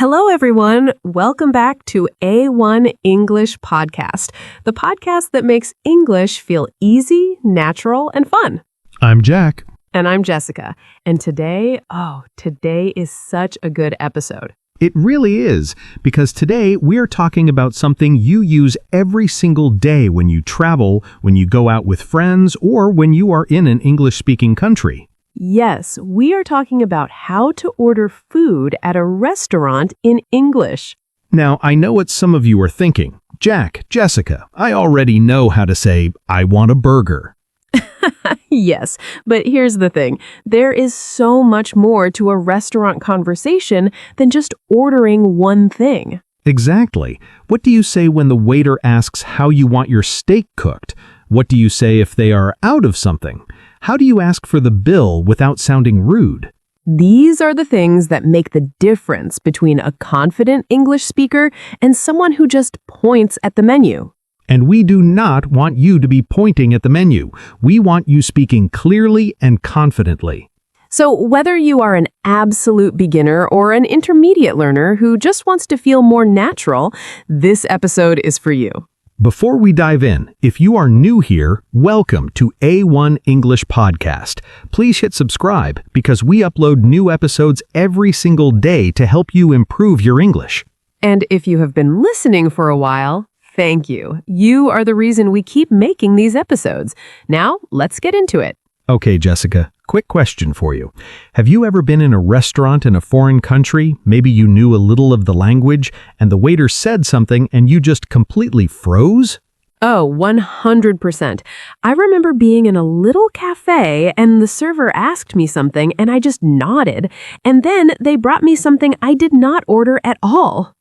Hello, everyone. Welcome back to A1 English Podcast, the podcast that makes English feel easy, natural, and fun. I'm Jack. And I'm Jessica. And today is such a good episode. It really is, because today we're talking about something you use every single day when you travel, when you go out with friends, or when you are in an English-speaking country. Yes, we are talking about how to order food at a restaurant in English. Now, I know what some of you are thinking. Jack, Jessica, I already know how to say, I want a burger. Yes, but here's the thing. There is so much more to a restaurant conversation than just ordering one thing. Exactly. What do you say when the waiter asks how you want your steak cooked? What do you say if they are out of something? How do you ask for the bill without sounding rude? These are the things that make the difference between a confident English speaker and someone who just points at the menu. And we do not want you to be pointing at the menu. We want you speaking clearly and confidently. So whether you are an absolute beginner or an intermediate learner who just wants to feel more natural, this episode is for you. Before we dive in, if you are new here, welcome to A1 English Podcast. Please hit subscribe because we upload new episodes every single day to help you improve your English. And if you have been listening for a while, thank you. You are the reason we keep making these episodes. Now, let's get into it. Okay, Jessica, quick question for you. Have you ever been in a restaurant in a foreign country? Maybe you knew a little of the language and the waiter said something and you just completely froze? Oh, 100%. I remember being in a little cafe and the server asked me something and I just nodded. And then they brought me something I did not order at all.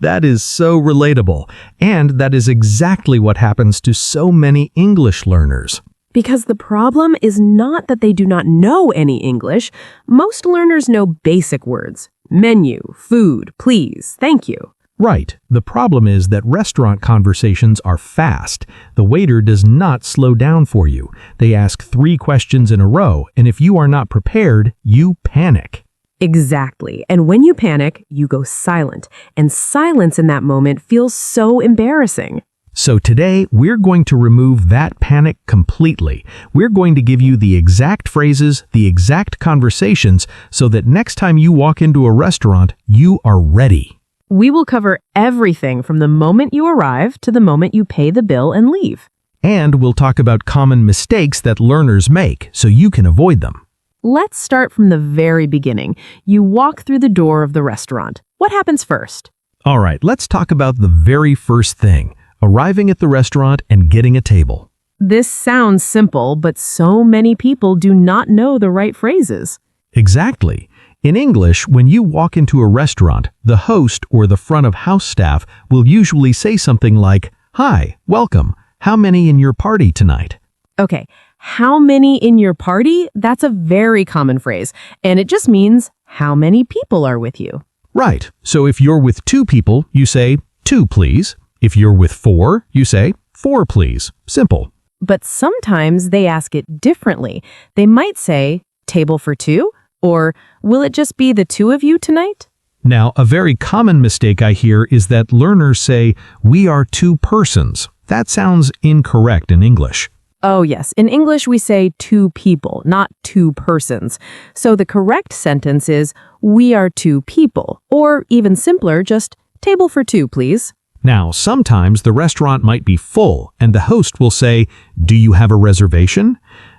That is so relatable. And that is exactly what happens to so many English learners. Because the problem is not that they do not know any English. Most learners know basic words. Menu, food, please, thank you. Right. The problem is that restaurant conversations are fast. The waiter does not slow down for you. They ask 3 questions in a row, and if you are not prepared, you panic. Exactly. And when you panic, you go silent. And silence in that moment feels so embarrassing. So today, we're going to remove that panic completely. We're going to give you the exact phrases, the exact conversations, so that next time you walk into a restaurant, you are ready. We will cover everything from the moment you arrive to the moment you pay the bill and leave. And we'll talk about common mistakes that learners make, so you can avoid them. Let's start from the very beginning. You walk through the door of the restaurant. What happens first? All right, let's talk about the very first thing, arriving at the restaurant and getting a table. This sounds simple, but so many people do not know the right phrases. Exactly. In English, when you walk into a restaurant, the host or the front of house staff will usually say something like, "Hi, welcome. How many in your party tonight?" Okay, how many in your party? That's a very common phrase, and it just means how many people are with you. Right. So if you're with 2 people, you say, 2, please. If you're with 4, you say, 4, please. Simple. But sometimes they ask it differently. They might say, table for 2? Or, will it just be the 2 of you tonight? Now, a very common mistake I hear is that learners say, we are 2 persons. That sounds incorrect in English. Oh yes, in English we say 2 people, not 2 persons. So the correct sentence is, we are 2 people. Or even simpler, just table for 2, please. Now, sometimes the restaurant might be full and the host will say, do you have a reservation?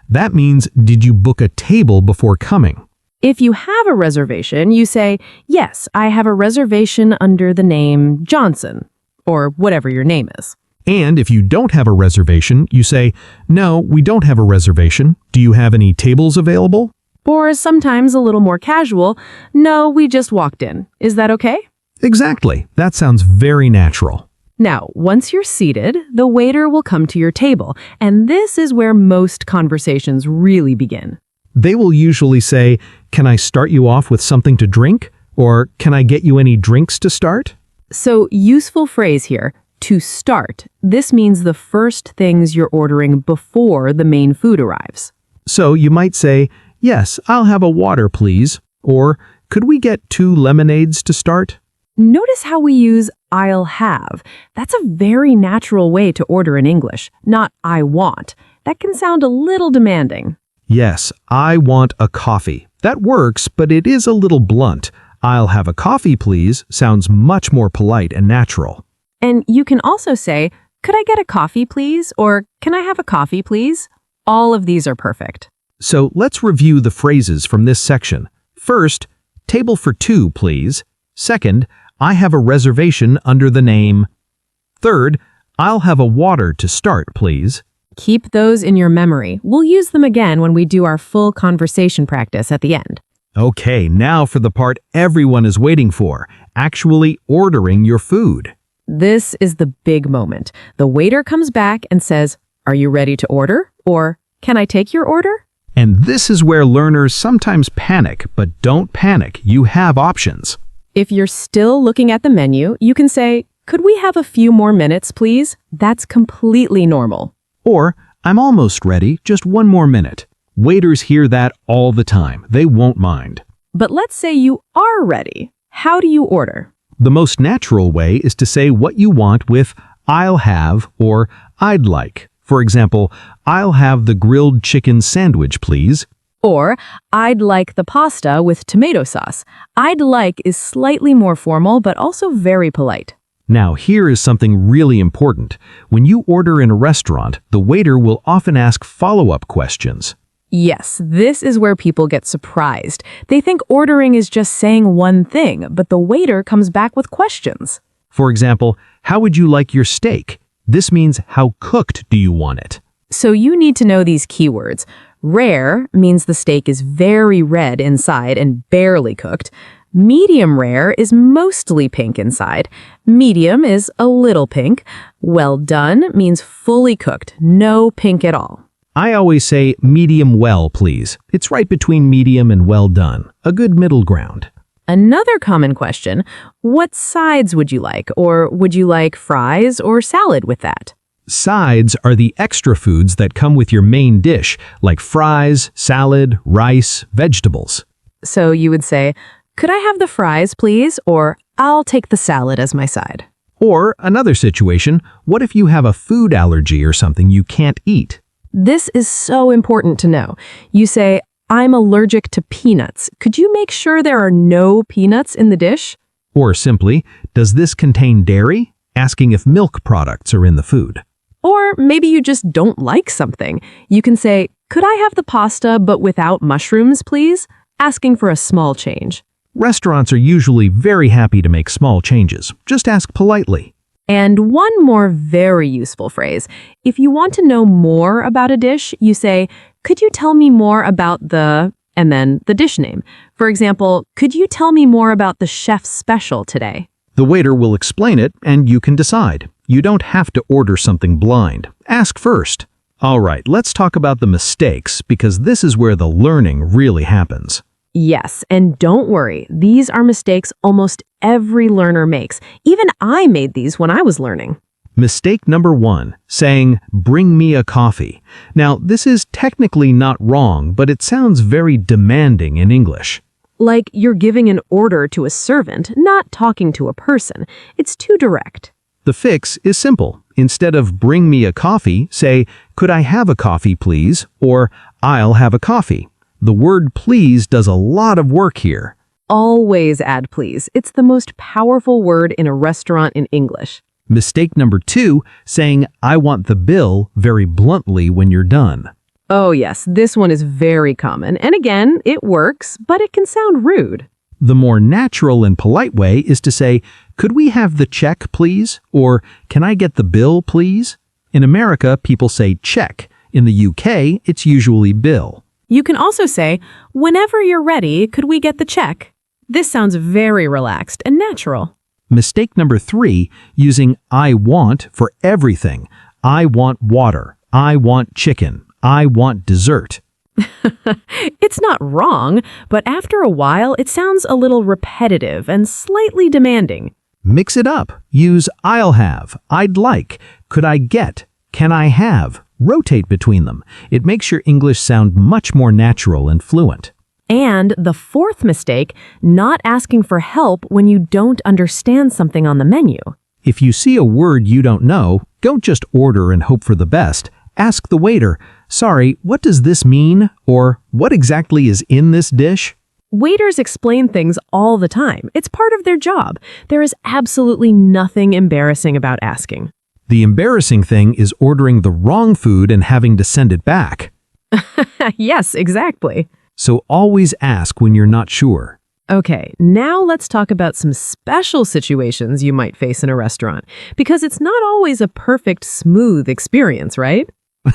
That means, did you book a table before coming? If you have a reservation, you say, yes, I have a reservation under the name Johnson, or whatever your name is. And if you don't have a reservation, you say, no, we don't have a reservation. Do you have any tables available? Or sometimes a little more casual, no, we just walked in. Is that okay? Exactly. That sounds very natural. Now, once you're seated, the waiter will come to your table, and this is where most conversations really begin. They will usually say, can I start you off with something to drink? Or can I get you any drinks to start? So, useful phrase here, to start. This means the first things you're ordering before the main food arrives. So you might say, yes, I'll have a water, please. Or, could we get 2 lemonades to start? Notice how we use I'll have. That's a very natural way to order in English, not I want. That can sound a little demanding. Yes, I want a coffee. That works, but it is a little blunt. I'll have a coffee, please, sounds much more polite and natural. And you can also say, could I get a coffee, please? Or can I have a coffee, please? All of these are perfect. So let's review the phrases from this section. First, table for 2, please. Second, I have a reservation under the name. Third, I'll have a water to start, please. Keep those in your memory. We'll use them again when we do our full conversation practice at the end. Okay, now for the part everyone is waiting for, actually ordering your food. This is the big moment. The waiter comes back and says, "Are you ready to order?" Or, "Can I take your order?" And this is where learners sometimes panic, but don't panic, you have options. If you're still looking at the menu, you can say, "Could we have a few more minutes, please?" That's completely normal. Or, I'm almost ready, just 1 more minute. Waiters hear that all the time. They won't mind. But let's say you are ready. How do you order? The most natural way is to say what you want with I'll have or I'd like. For example, I'll have the grilled chicken sandwich, please. Or, I'd like the pasta with tomato sauce. I'd like is slightly more formal, but also very polite. Now, here is something really important. When you order in a restaurant, the waiter will often ask follow-up questions. Yes, this is where people get surprised. They think ordering is just saying one thing, but the waiter comes back with questions. For example, how would you like your steak? This means how cooked do you want it? So you need to know these keywords. Rare means the steak is very red inside and barely cooked. Medium rare is mostly pink inside. Medium is a little pink. Well done means fully cooked, no pink at all. I always say medium well, please. It's right between medium and well done, a good middle ground. Another common question, what sides would you like? Or would you like fries or salad with that? Sides are the extra foods that come with your main dish, like fries, salad, rice, vegetables. So you would say, could I have the fries, please? Or I'll take the salad as my side. Or another situation, what if you have a food allergy or something you can't eat? This is so important to know. You say, I'm allergic to peanuts. Could you make sure there are no peanuts in the dish? Or simply, does this contain dairy? Asking if milk products are in the food. Or maybe you just don't like something. You can say, could I have the pasta but without mushrooms, please? Asking for a small change. Restaurants are usually very happy to make small changes. Just ask politely. And one more very useful phrase. If you want to know more about a dish, you say, could you tell me more about the, and then the dish name. For example, could you tell me more about the chef's special today? The waiter will explain it, and you can decide. You don't have to order something blind. Ask first. All right, let's talk about the mistakes, because this is where the learning really happens. Yes, and don't worry, these are mistakes almost every learner makes. Even I made these when I was learning. Mistake number 1, saying, bring me a coffee. Now, this is technically not wrong, but it sounds very demanding in English. Like you're giving an order to a servant, not talking to a person. It's too direct. The fix is simple. Instead of bring me a coffee, say, could I have a coffee, please? Or I'll have a coffee. The word please does a lot of work here. Always add please. It's the most powerful word in a restaurant in English. Mistake number 2, saying, I want the bill very bluntly when you're done. Oh yes, this one is very common. And again, it works, but it can sound rude. The more natural and polite way is to say, could we have the check, please? Or can I get the bill, please? In America, people say check. In the UK, it's usually bill. You can also say, whenever you're ready, could we get the check? This sounds very relaxed and natural. Mistake number 3, using I want for everything. I want water. I want chicken. I want dessert. It's not wrong, but after a while, it sounds a little repetitive and slightly demanding. Mix it up. Use I'll have, I'd like, could I get, can I have. Rotate between them. It makes your English sound much more natural and fluent. And the fourth mistake, not asking for help when you don't understand something on the menu. If you see a word you don't know, don't just order and hope for the best. Ask the waiter, "Sorry, what does this mean?" Or, "What exactly is in this dish?" Waiters explain things all the time. It's part of their job. There is absolutely nothing embarrassing about asking. The embarrassing thing is ordering the wrong food and having to send it back. Yes, exactly. So always ask when you're not sure. Okay, now let's talk about some special situations you might face in a restaurant, because it's not always a perfect, smooth experience, right?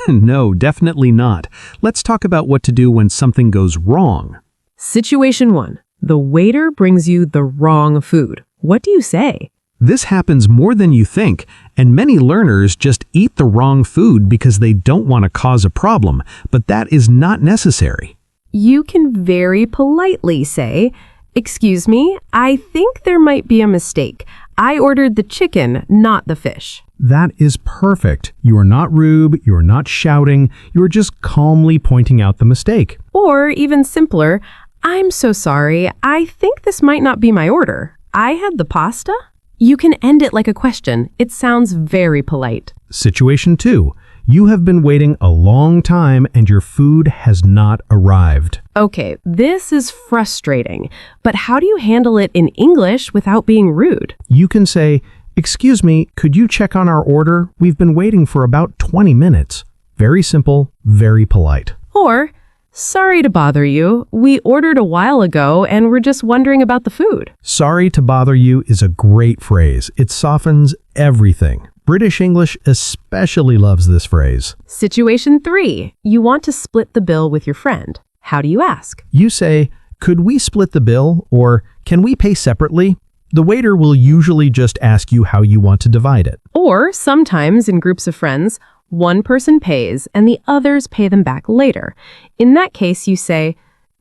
No, definitely not. Let's talk about what to do when something goes wrong. Situation 1. The waiter brings you the wrong food. What do you say? This happens more than you think, and many learners just eat the wrong food because they don't want to cause a problem, but that is not necessary. You can very politely say, "Excuse me, I think there might be a mistake. I ordered the chicken, not the fish." That is perfect. You are not rude, you are not shouting, you are just calmly pointing out the mistake. Or even simpler, "I'm so sorry, I think this might not be my order. I had the pasta?" You can end it like a question. It sounds very polite. Situation 2. You have been waiting a long time and your food has not arrived. Okay, this is frustrating, but how do you handle it in English without being rude? You can say, "Excuse me, could you check on our order? We've been waiting for about 20 minutes. Very simple, very polite. Or, "Sorry to bother you. We ordered a while ago and we're just wondering about the food." Sorry to bother you is a great phrase. It softens everything. British English especially loves this phrase. Situation 3. You want to split the bill with your friend. How do you ask? You say, "Could we split the bill?" or "Can we pay separately?" The waiter will usually just ask you how you want to divide it. Or sometimes in groups of friends, one person pays and the others pay them back later. In that case, you say,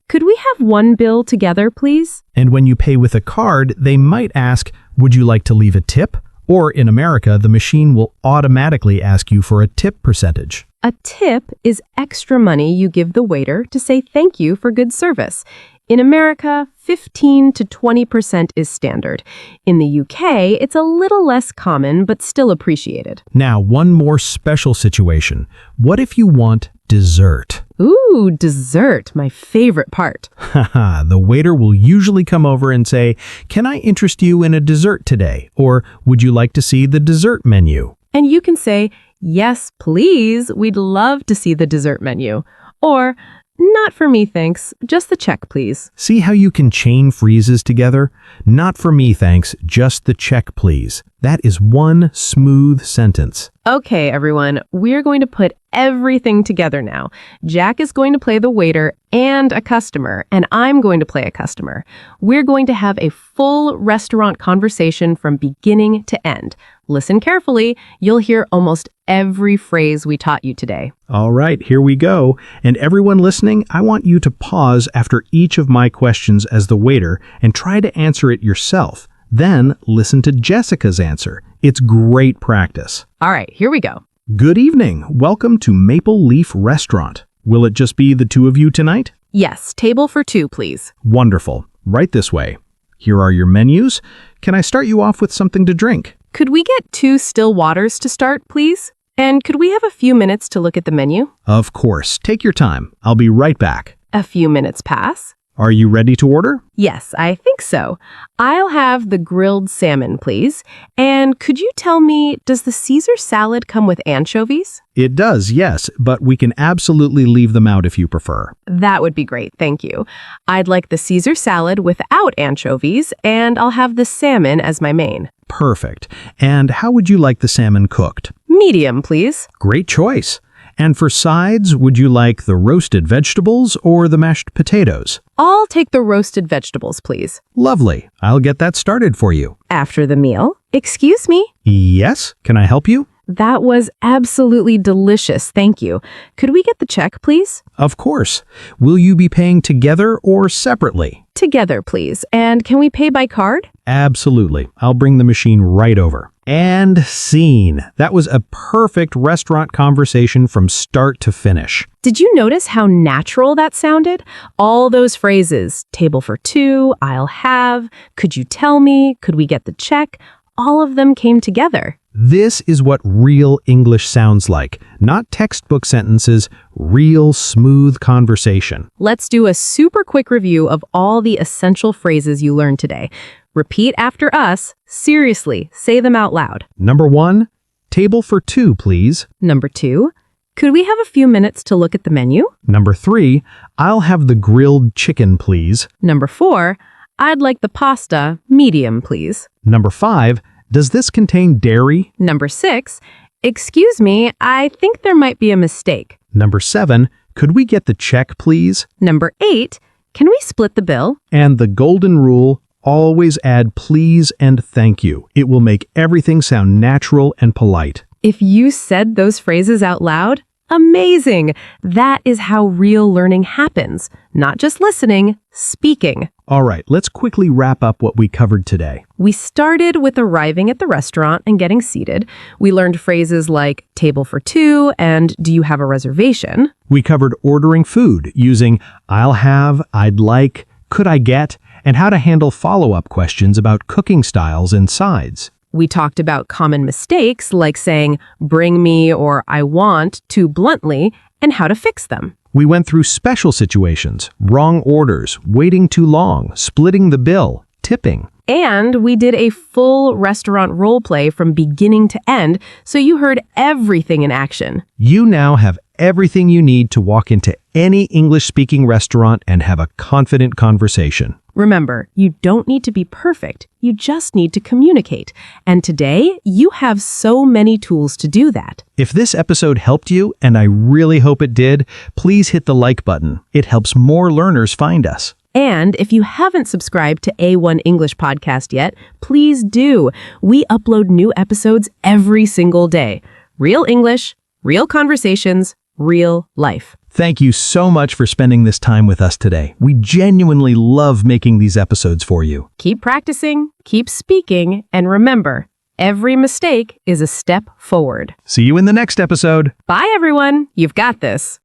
"Could we have one bill together, please?" And when you pay with a card, they might ask, "Would you like to leave a tip?" Or in America, the machine will automatically ask you for a tip percentage. A tip is extra money you give the waiter to say thank you for good service. In America, 15 to 20% is standard. In the UK, it's a little less common, but still appreciated. Now, one more special situation. What if you want dessert? Ooh, dessert, my favorite part. Haha, the waiter will usually come over and say, "Can I interest you in a dessert today?" Or, "Would you like to see the dessert menu?" And you can say, "Yes, please, we'd love to see the dessert menu." Or, "Not for me, thanks. Just the check, please." See how you can chain phrases together? "Not for me, thanks. Just the check, please." That is one smooth sentence. Okay, everyone, we're going to put everything together now. Jack is going to play the waiter and a customer, and I'm going to play a customer. We're going to have a full restaurant conversation from beginning to end. Listen carefully. You'll hear almost every phrase we taught you today. All right, here we go. And everyone listening, I want you to pause after each of my questions as the waiter and try to answer it yourself. Then listen to Jessica's answer. It's great practice. All right, here we go. Good evening. Welcome to Maple Leaf Restaurant. Will it just be the two of you tonight? Yes, table for 2, please. Wonderful. Right this way. Here are your menus. Can I start you off with something to drink? Could we get 2 still waters to start, please? And could we have a few minutes to look at the menu? Of course. Take your time. I'll be right back. A few minutes pass. Are you ready to order? Yes, I think so. I'll have the grilled salmon, please. And could you tell me, does the Caesar salad come with anchovies? It does, yes, but we can absolutely leave them out if you prefer. That would be great, thank you. I'd like the Caesar salad without anchovies, and I'll have the salmon as my main. Perfect. And how would you like the salmon cooked? Medium, please. Great choice. And for sides, would you like the roasted vegetables or the mashed potatoes? I'll take the roasted vegetables, please. Lovely. I'll get that started for you. After the meal. Excuse me? Yes? Can I help you? That was absolutely delicious, thank you. Could we get the check, please? Of course. Will you be paying together or separately? Together, please. And can we pay by card? Absolutely. I'll bring the machine right over. And scene. That was a perfect restaurant conversation from start to finish. Did you notice how natural that sounded? All those phrases, table for two, I'll have, could you tell me, could we get the check? All of them came together. This is what real English sounds like. Not textbook sentences, real smooth conversation. Let's do a super quick review of all the essential phrases you learned today. Repeat after us. Seriously, say them out loud. Number 1, table for two, please. Number 2, could we have a few minutes to look at the menu? Number 3, I'll have the grilled chicken, please. Number 4, I'd like the pasta, medium, please. Number 5, does this contain dairy? Number 6, excuse me, I think there might be a mistake. Number 7, could we get the check, please? Number 8, can we split the bill? And the golden rule, always add please and thank you. It will make everything sound natural and polite. If you said those phrases out loud, amazing! That is how real learning happens. Not just listening, speaking. All right, let's quickly wrap up what we covered today. We started with arriving at the restaurant and getting seated. We learned phrases like table for two and do you have a reservation? We covered ordering food using I'll have, I'd like, could I get, and how to handle follow-up questions about cooking styles and sides. We talked about common mistakes like saying bring me or I want too bluntly and how to fix them. We went through special situations, wrong orders, waiting too long, splitting the bill, tipping. And we did a full restaurant role play from beginning to end, so you heard everything in action. You now have everything you need to walk into any English-speaking restaurant and have a confident conversation. Remember, you don't need to be perfect. You just need to communicate. And today, you have so many tools to do that. If this episode helped you, and I really hope it did, please hit the like button. It helps more learners find us. And if you haven't subscribed to A1 English Podcast yet, please do. We upload new episodes every single day. Real English, real conversations, real life. Thank you so much for spending this time with us today. We genuinely love making these episodes for you. Keep practicing, keep speaking, and remember, every mistake is a step forward. See you in the next episode. Bye, everyone. You've got this.